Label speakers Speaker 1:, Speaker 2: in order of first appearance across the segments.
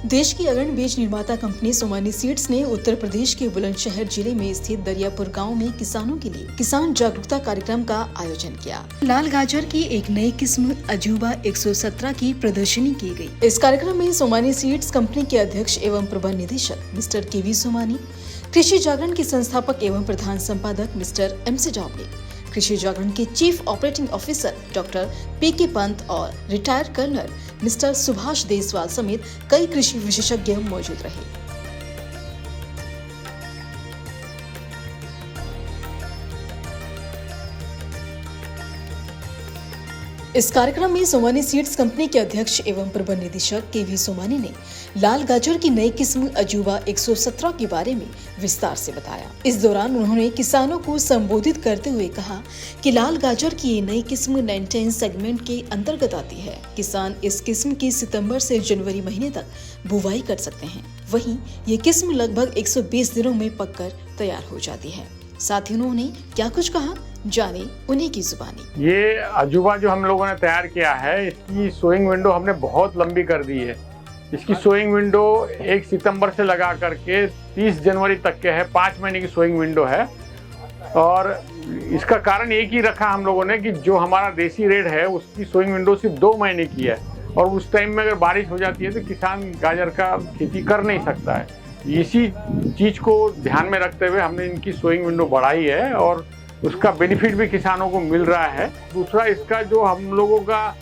Speaker 1: देश की अग्रणी बीज निर्माता कंपनी सोमानी सीड्स ने उत्तर प्रदेश के बुलंदशहर जिले में स्थित दरियापुर गांव में किसानों के लिए किसान जागरूकता कार्यक्रम का आयोजन किया। लाल गाजर की एक नई किस्म अजूबा 117 की प्रदर्शनी की गई। इस कार्यक्रम में सोमानी सीड्स कंपनी के अध्यक्ष एवं प्रबंध निदेशक मिस्टर केवी सोमानी, कृषि जागरण के संस्थापक एवं प्रधान संपादक मिस्टर MC डॉबले, कृषि जागरण के chief operating officer doctor PK Pant और retired colonel mister Subhash Deswal समेत कई कृषि विशेषज्ञ मौजूद रहे। इस कार्यक्रम में सोमानी सीड्स कंपनी के अध्यक्ष एवं प्रबंध निदेशक KV सोमानी ने लाल गाजर की नई किस्म अजूबा 117 के बारे में विस्तार से बताया। इस दौरान उन्होंने किसानों को संबोधित करते हुए कहा कि लाल गाजर की ये नई किस्म 19 सेगमेंट के अंतर्गत आती है। किसान इस किस्म की सितंबर से जनवरी महीने तक बुवाई कर सकते हैं। वहीं ये किस्म लगभग 120 दिनों में पककर तैयार हो जाती है। साथ ही उन्होंने क्या कुछ कहा, जाने उन्हीं की जुबानी।
Speaker 2: ये अजूबा जो हम लोगों ने तैयार किया है, इसकी सोइंग विंडो हमने बहुत लंबी कर दी है। इसकी सोइंग विंडो 1 सितंबर से लगा करके 30 जनवरी तक के है, 5 महीने की सोइंग विंडो है। और इसका कारण एक ही रखा हम लोगों ने कि जो हमारा देसी रेट है उसकी सोइंग विंडो सिर्फ 2 महीने की है, और उस टाइम में अगर बारिश हो जाती है तो किसान गाजर का खेती कर नहीं सकता है। इसी चीज़ को ध्यान में रखते हुए हमने इनकी सोइंग विंडो बढ़ाई है और उसका बेनिफिट भी किसानों को मिल रहा है। दूसरा, इसका जो हम लोगों का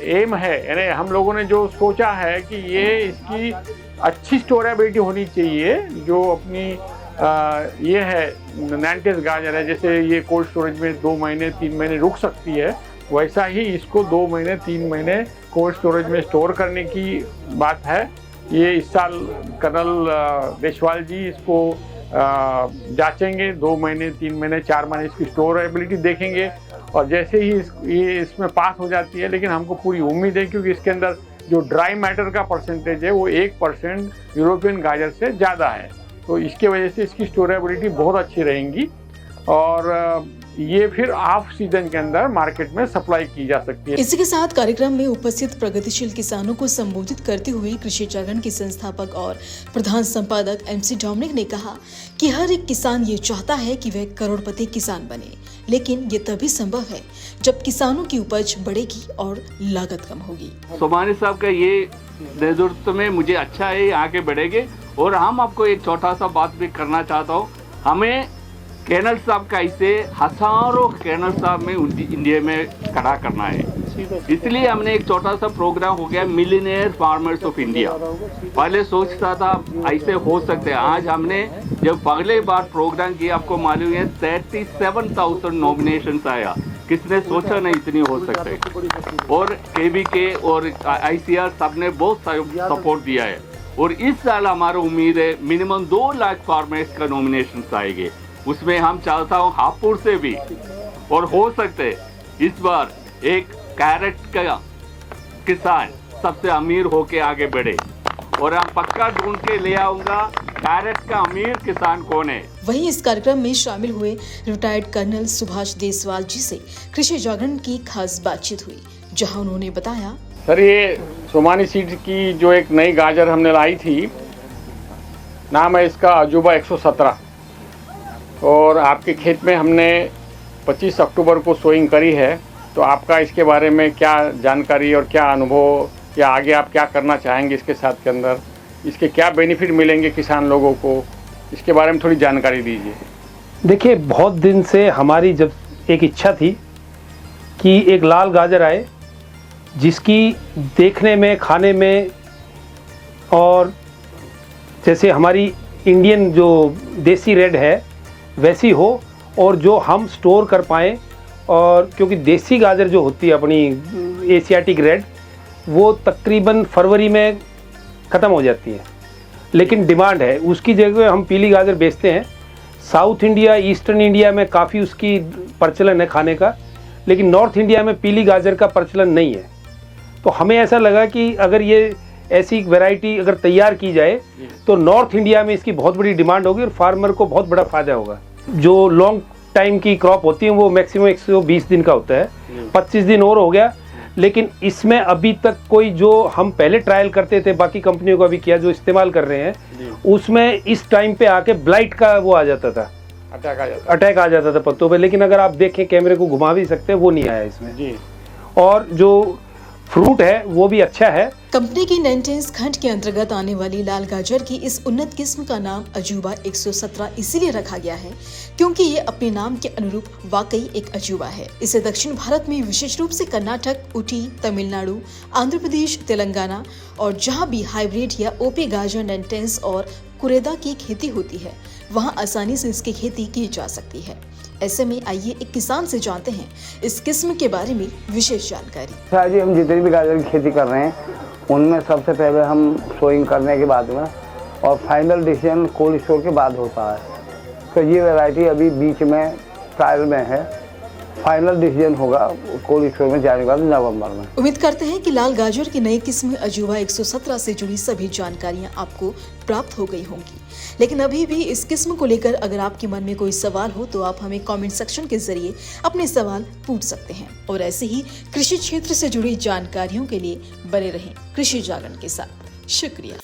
Speaker 2: एम है, यानी हम लोगों ने जो सोचा है कि ये इसकी अच्छी स्टोरेबिलिटी होनी चाहिए। जो अपनी ये है नैंटेस गाजर है, जैसे ये कोल्ड स्टोरेज में 2 महीने 3 महीने रुक सकती है, वैसा ही इसको 2 महीने 3 महीने कोल्ड स्टोरेज में स्टोर करने की बात है। ये इस साल कर्नल देसवाल जी इसको जांचेंगे, 2 महीने 3 महीने 4 महीने इसकी स्टोरेबिलिटी देखेंगे, और जैसे ही ये इसमें पास हो जाती है, लेकिन हमको पूरी उम्मीद है क्योंकि इसके अंदर जो ड्राई मैटर का परसेंटेज है वो 1% यूरोपियन गाजर से ज़्यादा है, तो इसके वजह से इसकी स्टोरेबिलिटी बहुत अच्छी रहेंगी और ये फिर ऑफ सीजन के अंदर मार्केट में सप्लाई की जा सकती है।
Speaker 1: इसी के साथ कार्यक्रम में उपस्थित प्रगतिशील किसानों को संबोधित करते हुए कृषि जागरण के संस्थापक और प्रधान संपादक MC डॉबले ने कहा कि हर एक किसान ये चाहता है कि वह करोड़पति किसान बने, लेकिन ये तभी संभव है जब किसानों की उपज बढ़ेगी और लागत कम होगी।
Speaker 3: सोमानी साहब का ये नेतृत्व में मुझे अच्छा है, आगे बढ़ेंगे। और हम आपको एक छोटा सा बात भी करना चाहता हूँ, हमें कर्नल साहब का इसे हजारों कर्नल साहब में इंडिया में खड़ा करना है। इसलिए हमने एक छोटा सा प्रोग्राम हो गया मिलियनेयर फार्मर्स ऑफ इंडिया। पहले सोचता था ऐसे हो सकते हैं, आज हमने जब पहले बार प्रोग्राम किया, आपको मालूम है 37,000 नॉमिनेशंस आया। किसने सोचा नहीं इतनी हो सकते। और KVK और ICR सब ने बहुत सपोर्ट दिया है। और इस साल हमारा उम्मीद है मिनिमम 2 लाख फार्मर्स का नॉमिनेशंस आएंगे। उसमें हम चाहता हूँ हापुड़ से भी, और हो सकते इस बार एक कैरेट का किसान सबसे अमीर होके आगे बढ़े, और हम पक्का ढूंढ के ले आऊंगा कैरेट का अमीर किसान कौन है।
Speaker 1: वहीं इस कार्यक्रम में शामिल हुए रिटायर्ड कर्नल सुभाष देसवाल जी से कृषि जागरण की खास बातचीत हुई, जहां उन्होंने बताया,
Speaker 2: सर ये सोमानी सीड्स की जो एक नई गाजर हमने लाई थी, नाम है इसका अजूबा 117, और आपके खेत में हमने 25 अक्टूबर को सोइंग करी है। तो आपका इसके बारे में क्या जानकारी और क्या अनुभव, या आगे आप क्या करना चाहेंगे इसके साथ के अंदर, इसके क्या बेनिफिट मिलेंगे किसान लोगों को, इसके बारे में थोड़ी जानकारी दीजिए।
Speaker 4: देखिए, बहुत दिन से हमारी जब एक इच्छा थी कि एक लाल गाजर आए जिसकी देखने में, खाने में, और जैसे हमारी इंडियन जो देसी रेड है वैसी हो, और जो हम स्टोर कर पाएँ। और क्योंकि देसी गाजर जो होती है अपनी एशियाटिक रेड, वो तकरीबन फरवरी में ख़त्म हो जाती है, लेकिन डिमांड है उसकी। जगह हम पीली गाजर बेचते हैं। साउथ इंडिया, ईस्टर्न इंडिया में काफ़ी उसकी प्रचलन है खाने का, लेकिन नॉर्थ इंडिया में पीली गाजर का प्रचलन नहीं है। तो हमें ऐसा लगा कि अगर ये ऐसी वैरायटी अगर तैयार की जाए तो नॉर्थ इंडिया में इसकी बहुत बड़ी डिमांड होगी और फार्मर को बहुत बड़ा फ़ायदा होगा। जो लॉन्ग टाइम की क्रॉप होती है वो मैक्सिमम 120 दिन का होता है, 25 दिन और हो गया लेकिन इसमें अभी तक कोई जो हम पहले ट्रायल करते थे, बाकी कंपनियों को अभी किया, जो इस्तेमाल कर रहे हैं, उसमें इस टाइम पे आके ब्लाइट का वो आ जाता था, अटैक आ जाता था पत्तों पे। लेकिन अगर आप देखें, कैमरे को घुमा भी सकते हैं, वो नहीं आया इसमें जी। और जो फ्रूट है वो भी अच्छा है।
Speaker 1: कंपनी की नैनटेंस खंड के अंतर्गत आने वाली लाल गाजर की इस उन्नत किस्म का नाम अजूबा 117 इसीलिए रखा गया है क्योंकि ये अपने नाम के अनुरूप वाकई एक अजूबा है। इसे दक्षिण भारत में विशेष रूप से कर्नाटक, ऊटी, तमिलनाडु, आंध्र प्रदेश, तेलंगाना और जहां भी हाइब्रिड या ओपी गाजर, नैनटेंस और कुरेदा की खेती होती है, वहां आसानी से इसकी खेती की जा सकती है। ऐसे में आइए एक किसान से जानते हैं इस किस्म के बारे में विशेष जानकारी।
Speaker 5: सर जी, हम जितनी भी गाजर की खेती कर रहे हैं उनमें सबसे पहले हम सोइंग करने के बाद में और फाइनल डिसीजन कोल्ड स्टोर के बाद होता है। तो ये वैरायटी अभी बीच में ट्रायल में है, फाइनल डिसीजन होगा कोल्ड स्टोर में जाने के बाद नवंबर में।
Speaker 1: उम्मीद करते हैं कि लाल गाजर की नई किस्म अजूबा 117 से जुड़ी सभी जानकारियां आपको प्राप्त हो गई होंगी। लेकिन अभी भी इस किस्म को लेकर अगर आपके मन में कोई सवाल हो तो आप हमें कमेंट सेक्शन के जरिए अपने सवाल पूछ सकते हैं। और ऐसे ही कृषि क्षेत्र से जुड़ी जानकारियों के लिए बने रहें कृषि जागरण के साथ। शुक्रिया।